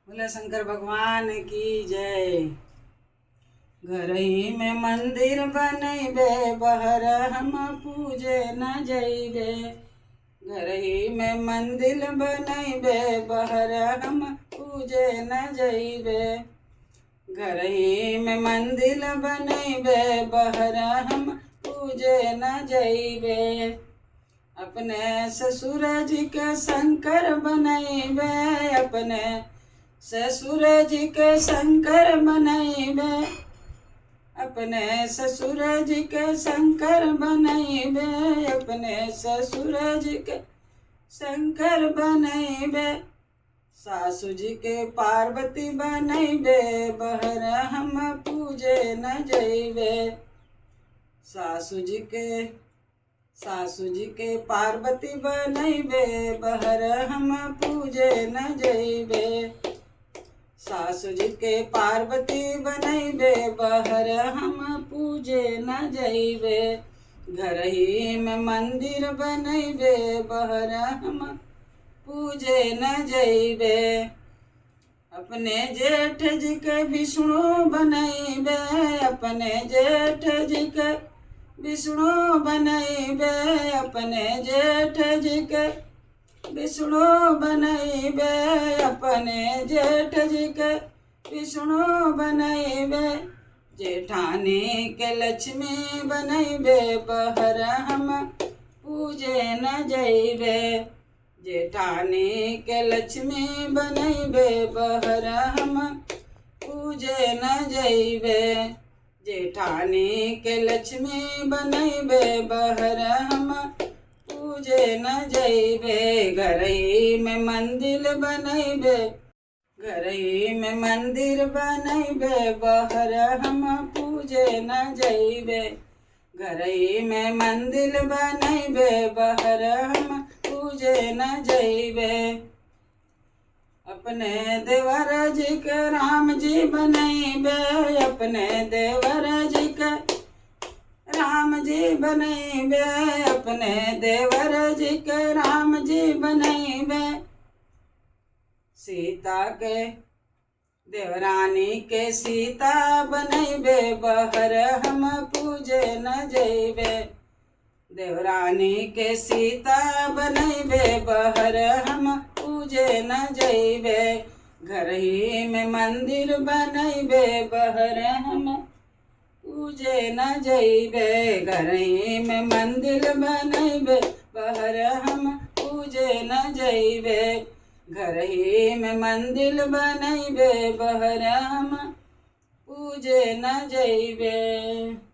बोले शंकर भगवान की जय। घर ही में मंदिर बनैबे बहर हम पूजे न जैबे। घर ही में मंदिर बनैबे बहर हम पूजे न जैबे। घर ही में मंदिर बनैबे बहर हम पूजे न जैबे। अपने ससुर जी के शंकर बनैबे। अपने ससुर जी के शंकर बनैबे। अपने ससुर जी के शंकर बनैबे। अपने ससुर जी के शंकर बनैबे। सासू जी के पार्वती बनैबे बहर हम पूजे न जैबे। सासू जी के पार्वती बनैबे बहर हम पूजे न जैबे। सासू जी के पार्वती बनैबे बहर हम पूजे न जैबे। घर ही में मंदिर बनैबे बहर हम पूजे न जैबे। अपने जेठ जी के विष्णु बनैबे। अपने जेठ जी के विष्णु बनैबे। अपने जेठ जी के विष्णु बनैबे। अपने जेठ जी के विष्णु बनैबे। जेठानी के लक्ष्मी बनैबे बहर हम पूजे न जैबे। जेठानी के लक्ष्मी बनैबे बहर हम पूजे न जैबे। जेठानी के लक्ष्मी बनैबे बहर हम पूजे न जैबे। घर ही में मंदिर बनैबे। घर ही में मंदिर बनैबे बहर हम पूजे न जैबे। घर ही में मंदिर बनैबे बहर हम पूजे न जैबे। अपने देवर जी के राम जी बनैबे। अपने देवर जी के राम जी बनैबे। अपने देवर जी के राम जी बनैबे। सीता के देवरानी के सीता बनैबे बहर हम पूजे न जैबे। देवरानी के सीता बनैबे बहर हम पूजे न जैबे। घर ही में मंदिर बनैबे बहर हम पूजे न जैबे। घर ही में मंदिर बनैबे बहर हम पूजे न जैबे। घर ही में मंदिर बनैबे बहर हम पूजे न जैबे।